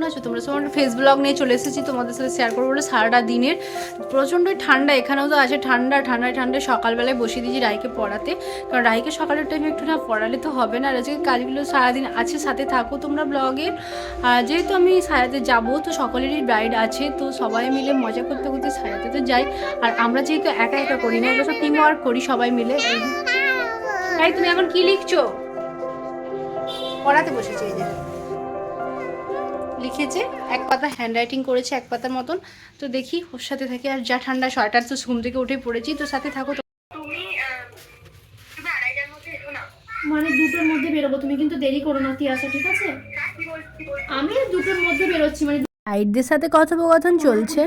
আছো তোমরা? সব ফেস ব্লগ নিয়ে চলে এসেছি তোমাদের সাথে শেয়ার করবো বলে। সারাটা দিনের প্রচণ্ডই ঠান্ডা, এখানেও তো আছে ঠান্ডায় সকালবেলায় বসিয়ে দিয়েছি রাইকে পড়াতে, কারণ রাইকে সকালের টাইমে একটু না পড়ালে তো হবে না। আর আজকে কাজগুলো সারাদিন আছে, সাথে থাকো তোমরা ব্লগের। আর যেহেতু আমি সায়াতে যাবো, তো সকলেরই ব্রাইড আছে, তো সবাই মিলে মজা করতে করতে সায়াতে তো যাই। আর আমরা যেহেতু একা একা করি না, এগুলো সব টিম ওয়ার্ক করি সবাই মিলে। তাই তুমি এখন কি লিখছো? পড়াতে বসেছে, এই যে লিখেছে, এক পাতা হ্যান্ড রাইটিং করেছে এক পাতার মতন। তো দেখি ওর সাথে থাকি। আর যা ঠান্ডা, সোয়েটার তো ঘুম থেকে উঠে পড়েছি, তো সাথে থাকো। মানে 2টোর মধ্যে বেরোবো, তুমি কিন্তু দেরি করো না তিয়াসা, ঠিক আছে? আমি 2টোর মধ্যে বেরোচ্ছি। মানে গাইডদের সাথে কথোপকথন চলছে।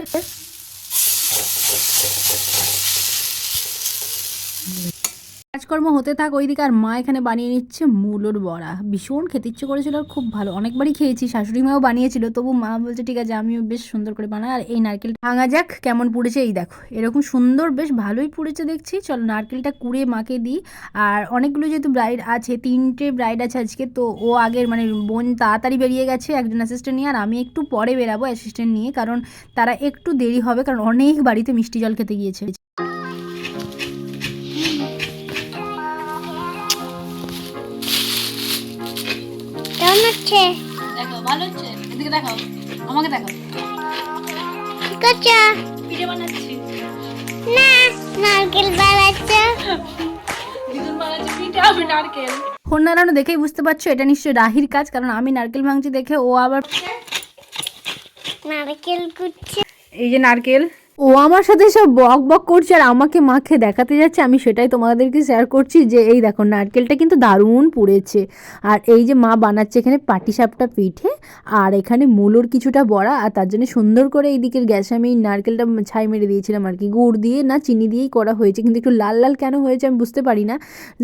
কাজকর্ম হতে থাক ওইদিকে। আর মা এখানে বানিয়ে নিচ্ছে মূলোর বড়া। ভীষণ খেতে ইচ্ছে করেছিল, আর খুব ভালো, অনেকবারই খেয়েছি, শাশুড়ি মাও বানিয়েছিল, তবু মা বলছে ঠিক আছে আমিও বেশ সুন্দর করে বানাই। আর এই নারকেল ভাঙা যাক কেমন পুড়েছে, এই দেখো এরকম সুন্দর, বেশ ভালোই পুড়েছে দেখছি। চলো নারকেলটা কুড়ে মাকে দিই। আর অনেকগুলো যেহেতু ব্রাইড আছে, 3টে ব্রাইড আছে আজকে, তো ও আগের মানে বোন তাড়াতাড়ি বেরিয়ে গেছে একজন অ্যাসিস্ট্যান্ট নিয়ে, আর আমি একটু পরে বেরাবো অ্যাসিস্ট্যান্ট নিয়ে, কারণ তারা একটু দেরি হবে, কারণ অনেক বাড়িতে মিষ্টি জল খেতে গিয়েছে। দেখো ভালো হচ্ছে, এদিকে দেখাও, আমাকে দেখাও। ঠিক আছে, পিঠে বানাচ্ছি না, নারকেল বানাচ্ছি, দিদুন বানাচ্ছে পিঠে, আমি নারকেল। ফোন নাড়ানো দেখেই বুঝতে পারছো এটা নিশ্চয়ই রাহির কাজ, কারণ আমি নারকেল ভাঙছি দেখে ও আবার নারকেল কুটছে। এই যে নারকেল, ও আমার সাথে সব বক বক করছে আর আমাকে মাখে দেখাতে যাচ্ছে। আমি সেটাই তোমাদেরকে শেয়ার করছি যে এই দেখো নারকেলটা কিন্তু দারুণ পুড়েছে। আর এই যে মা বানাচ্ছে এখানে পাটিসাপটা পিঠে, আর এখানে মূলোর কিছুটা বড়া, আর তার জন্য সুন্দর করে এই দিকের গ্যাসে আমি নারকেলটা ছাই মেরে দিয়েছিলাম আর কি। গুড় দিয়ে না চিনি দিয়েই করা হয়েছে, কিন্তু একটু লাল লাল কেন হয়েছে আমি বুঝতে পারি না।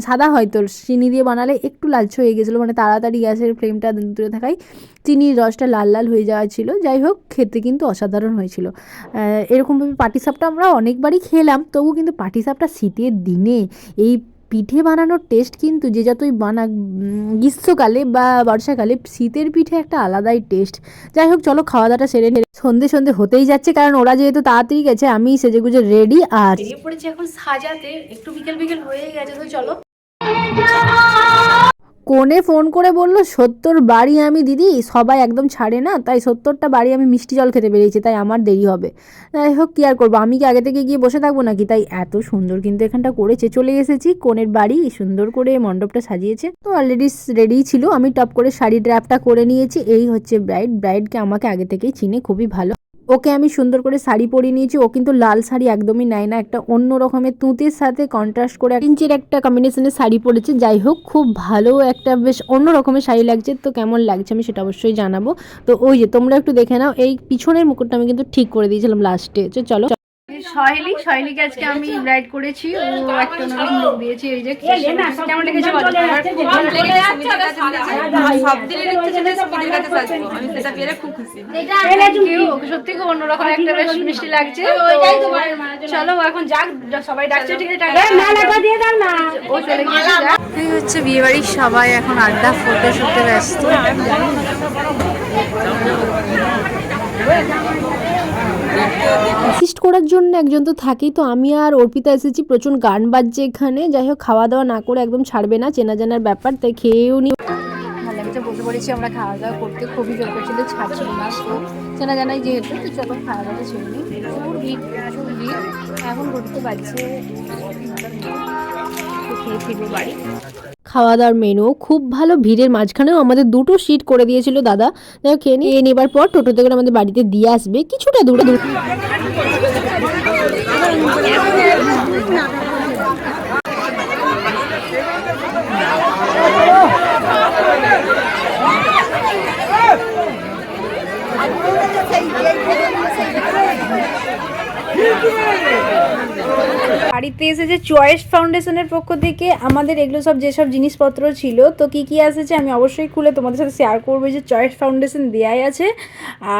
সাদা হয়তো, চিনি দিয়ে বানালে একটু লালচে হয়ে গেছিলো, মানে তাড়াতাড়ি গ্যাসের ফ্লেমটা দূরে থাকায় চিনির রসটা লাল লাল হয়ে যাওয়া ছিল। যাই হোক খেতে কিন্তু অসাধারণ হয়েছিল। এরকমভাবে পাটিসাপটা আমরা অনেকবারই খেলাম, তবু কিন্তু পাটিসাপটা শীতের দিনে এই পিঠে বানানোর টেস্ট কিন্তু যে যতই বানাক, গ্রীষ্মকালে বা বর্ষাকালে শীতের পিঠে একটা আলাদাই টেস্ট। যাই হোক চলো খাওয়া দাওয়াটা সেরে নিয়ে, সন্ধে হতেই যাচ্ছে, কারণ ওরা যেহেতু তাড়াতাড়ি গেছে আমি সেজেগুজে রেডি আর বেরিয়ে পড়েছি এখন সাজাতে। একটু বিকেল হয়ে গেছে, তো চলো। কোনে ফোন করে বললো 70 বাড়ি আমি দিদি, সবাই একদম ছাড়ে না, তাই 70টা বাড়ি আমি মিষ্টি জল খেতে বেরিয়েছি, তাই আমার দেরি হবে। যাই হোক কী আর করবো, আমি কি আগে থেকে গিয়ে বসে থাকবো নাকি? তাই এত সুন্দর কিন্তু এখানটা করেছে। চলে এসেছি কোনের বাড়ি, সুন্দর করে মণ্ডপটা সাজিয়েছে, তো অলরেডি রেডি ছিল। আমি টপ করে শাড়ি ড্র্যাপটা করে নিয়েছি। এই হচ্ছে ব্রাইডকে আমাকে আগে থেকেই চিনে খুবই ভালো। ওকে আমি সুন্দর করে শাড়ি পরিয়ে নিয়েছি। ও কিন্তু লাল শাড়ি একদমই নেয় না, একটা অন্য রকমের তুঁতের সাথে কন্ট্রাস্ট করে ইঞ্চের একটা কম্বিনেশনের শাড়ি পরেছে। যাই হোক খুব ভালো একটা বেশ অন্য রকমের শাড়ি লাগছে, তো কেমন লাগছে আমি সেটা অবশ্যই জানাবো। তো ওই যে তোমরা একটু দেখে নাও, এই পিছনের মুকুটটা আমি কিন্তু ঠিক করে দিয়েছিলাম লাস্টে। চলো সহেলিকে আজকে আমি ব্রাইড করেছি, ও একটা অন্যরকম লুক দিয়েছি। এই যে কেমন লেগেছে বলো? সত্যি খুব অন্যরকম একটা বেশ মিষ্টি লাগছে। চলো এখন যাক, সবাই ডাকছে, ঠিক আছে ও চলে গিয়েছে। এই হচ্ছে বিয়ে বাড়ির সবাই এখন আড্ডা ফটো শুটে ব্যস্ত। অ্যাসিস্ট করার জন্য একজন তো থাকেই, তো আমি আর অর্পিতা এসেছি। প্রচুর গান বাজছে এখানে। যাই হোক খাওয়া দাওয়া না করে একদম ছাড়বে না, চেনা জানার ব্যাপার, তাই খেয়েও নি। ভালোমিতে বসে পড়েছি আমরা খাওয়া দাওয়া করতে, খুবই জোর করছিল, ছাড়ছিল না। তো চেনা জানাই যেহেতু, তো চলো খাওয়া দাওয়া ছেড়ে নিই। প্রচুর ভিড় এখন ঘুরতে পারছে, খেয়ে ফিরবো বাড়ি। খাওয়া দাওয়ার মেনু খুব ভালো, ভিড়ের মাঝখানেও আমাদের 2টো সিট করে দিয়েছিল দাদা। খেয়ে নিয়ে নেবার পর টোটোতে করে আমাদের বাড়িতে দিয়ে আসবে, কিছুটা দূরে। বাড়িতে এসেছে চয়েস ফাউন্ডেশনের পক্ষ থেকে আমাদের এগুলো সব যেসব জিনিসপত্র ছিল, তো কি এসেছে আমি অবশ্যই খুলে তোমাদের সাথে শেয়ার করবো। যে চয়েস ফাউন্ডেশন দেয়াই আছে,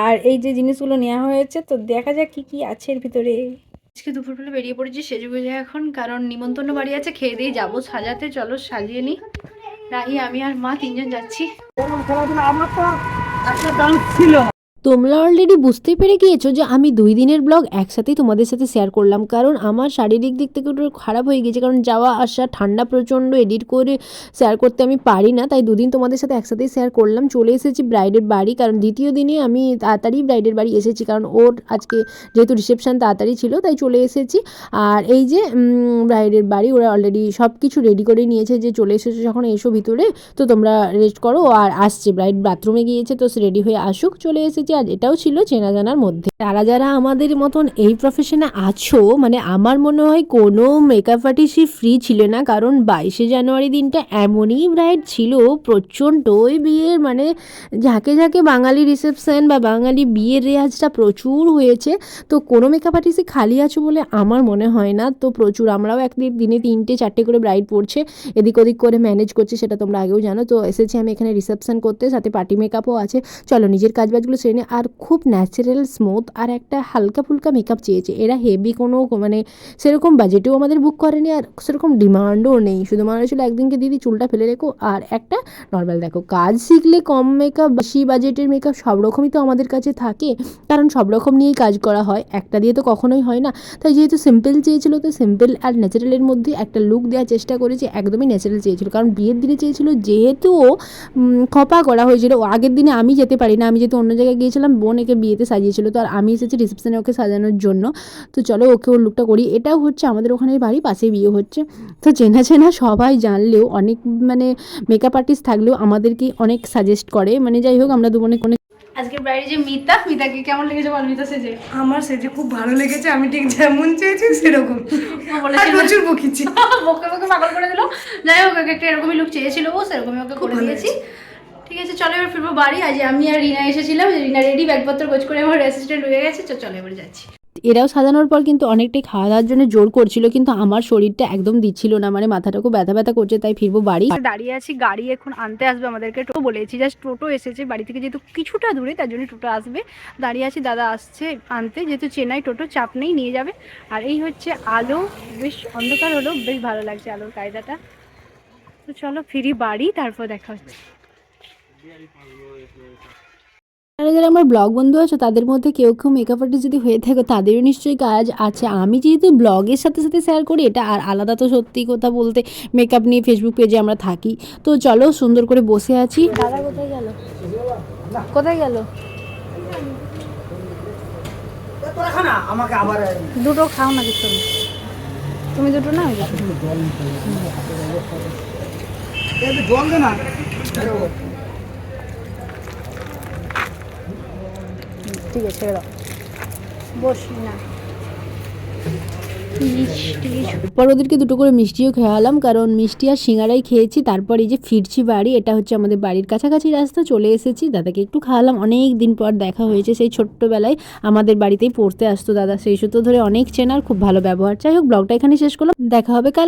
আর এই যে জিনিসগুলো নেওয়া হয়েছে, তো দেখা যাক কি আছে এর ভিতরে। আজকে দুপুরবেলা বেরিয়ে পড়েছি সেজেগুজে এখন, কারণ নিমন্ত্রণ বাড়ি আছে, খেয়ে দিয়ে যাবো সাজাতে। চলো সাজিয়ে নিই। রাহি, আমি আর মা 3জন যাচ্ছি। তোমরা অলরেডি বুঝতে পেরে গিয়েছো যে আমি 2 দিনের ব্লগ একসাথেই তোমাদের সাথে শেয়ার করলাম, কারণ আমার শারীরিক দিক থেকে একটু খারাপ হয়ে গেছে, কারণ যাওয়া আসা ঠান্ডা প্রচণ্ড, এডিট করে শেয়ার করতে আমি পারি না, তাই 2 দিন তোমাদের সাথে একসাথেই শেয়ার করলাম। চলে এসেছি ব্রাইডের বাড়ি, কারণ দ্বিতীয় দিনে আমি তাড়াতাড়ি ব্রাইডের বাড়ি এসেছি, কারণ ওর আজকে যেহেতু রিসেপশন তাড়াতাড়ি ছিল তাই চলে এসেছি। আর এই যে ব্রাইডের বাড়ি ওরা অলরেডি সব কিছু রেডি করে নিয়েছে, যে চলে এসেছো যখন এসো ভিতরে, তো তোমরা রেস্ট করো। আর আসছে ব্রাইড বাথরুমে গিয়েছে, তো রেডি হয়ে আসুক, চলে এসেছি। আর এটাও ছিল চেনা জানার মধ্যে। যারা যারা আমাদের মতন এই প্রফেশনে আছো, মানে আমার মনে হয় কোনো মেকআপ আর্টিস্টই ফ্রি ছিল না, কারণ 22শে জানুয়ারি দিনটা এমনই ব্রাইড ছিল, প্রচণ্ডই বিয়ের মানে ঝাঁকে ঝাঁকে বাঙালি রিসেপশন বা বাঙালি বিয়ের রেওয়াজটা প্রচুর হয়েছে। তো কোনো মেকআপ আর্টিস্টই খালি আছো বলে আমার মনে হয় না। তো প্রচুর, আমরাও একদিন দিনে 3টে 4টে করে ব্রাইড পড়ছে, এদিক ওদিক করে ম্যানেজ করছে, সেটা তোমরা আগেও জানো। তো এসেছি আমি এখানে রিসেপশন করতে, সাথে পার্টি মেকআপও আছে। চলো নিজের কাজবাজগুলো সেরে আর খুব ন্যাচারাল স্মুথ আর একটা হালকা ফুলকা মেকআপ চেয়েছে এরা, হেভি কোনো মানে সেরকম বাজেটেও আমাদের বুক করেনি, আর সেরকম ডিমান্ডও নেই। শুধু মনে হয়েছিল একদিনকে দিদি চুলটা ফেলে রেখো, আর একটা নর্মাল দেখো, কাজ শিখলে কম মেকআপ বেশি বাজেটের মেকআপ সব রকমই তো আমাদের কাছে থাকে, কারণ সব রকম নিয়েই কাজ করা হয়, একটা দিয়ে তো কখনোই হয় না। তাই যেহেতু সিম্পল চেয়েছিল, তো সিম্পল আর ন্যাচারালের মধ্যে একটা লুক দেওয়ার চেষ্টা করেছি, একদমই ন্যাচারাল চেয়েছিল, কারণ বিয়ের দিনে চেয়েছিল যেহেতু খপা করা হয়েছিল। আগের দিনে আমি যেতে পারি না, আমি যেহেতু অন্য জায়গায় গিয়েছিলাম, বোন একে বিয়েতে সাজিয়েছিল, তো আর আমি এসেছি রিসেপশনে ওকে সাজানোর জন্য। তো চলো ওকে ওর লুকটা করি। এটাও হচ্ছে আমাদের ওখানে বাড়ি, পাশেই বিয়ে হচ্ছে, তো চেনা চেনা সবাই জানলেও অনেক মানে মেকআপ আর্টিস্ট থাকলেও আমাদেরকে অনেক সাজেস্ট করে। মানে যাই হোক, আমরা দুজনে কোনো আজকের ব্রাইডে যে মিতাকে কেমন লেগেছে বল? মিতা সেজে আমার সেজে খুব ভালো লেগেছে, আমি ঠিক যেমন চেয়েছি সেরকম। আর প্রচুর বকেছি, বকে বকে পাগল করে দিল। যাই হোক, ওকে একটা এরকমই লুক চেয়েছিল ও, সেরকমই ওকে করে দিয়েছি। ঠিক আছে, চলো এবার ফিরবো বাড়ি। আজ আমি আর রিনা এসেছিলাম, রিনা রেডি, ব্যাগপত্র গোছ করে আমার অ্যাসিস্ট্যান্ট হয়ে গেছে। চলো এবার যাচ্ছি। এরাও সাজানোর পর কিন্তু অনেকটাই খাওয়া দাওয়ার জন্য জোর করছিল, কিন্তু আমার শরীরটা একদম দিচ্ছিল না, মানে মাথাটা খুব ব্যথা ব্যথা করছে, তাই ফিরবো বাড়ি। দাঁড়িয়ে আছি, গাড়ি এখন আনতে আসবে আমাদেরকে। টোটো বলেছি, জাস্ট টোটো এসেছে বাড়ি থেকে, যেহেতু কিছুটা দূরে তার জন্য টোটো আসবে। দাঁড়িয়ে আছি, দাদা আসছে আনতে, যেহেতু চেন্নাই টোটো, চাপ নেই, নিয়ে যাবে। আর এই হচ্ছে আলো, বেশ অন্ধকার হলো, বেশ ভালো লাগছে আলোর কায়দাটা। তো চলো ফিরি বাড়ি, তারপর দেখা হচ্ছে। যারা যারা আমার ব্লগ বন্ধু আছে তাদের মধ্যে কেউ কেউ মেকআপ আর্টিস্ট যদি হয়ে থাকে তাদেরও নিশ্চয়ই কাজ আছে। আমি যেহেতু ব্লগের সাথে সাথে শেয়ার করি, এটা আর আলাদা তো সত্যি কথা বলতে মেকআপ নিয়ে ফেসবুক পেজে আমরা থাকি। তো চলো সুন্দর করে বসে আছি। দাদা কোথায় গেল? কোথায় গেল? দুটো খাও না, কিছু না। তুমি দুটো না, জল দে না। ঠিক আছে, ছেড়ে দাও, বসি না। এরপর ওদেরকে দুটো করে মিষ্টিও খাওয়ালাম, কারণ মিষ্টি আর সিঙ্গারাই খেয়েছি। তারপর এই যে ফিরছি বাড়ি, এটা হচ্ছে আমাদের বাড়ির কাছাকাছি রাস্তা, চলে এসেছি। দাদাকে একটু খাওয়ালাম, অনেক দিন পর দেখা হয়েছে, সেই ছোট্টবেলায় আমাদের বাড়িতেই পড়তে আসতো দাদা, সেই সূত্র ধরে অনেক চেনার, খুব ভালো ব্যবহার। যাই হোক, ব্লগটা এখানে শেষ করলাম, দেখা হবে কাল।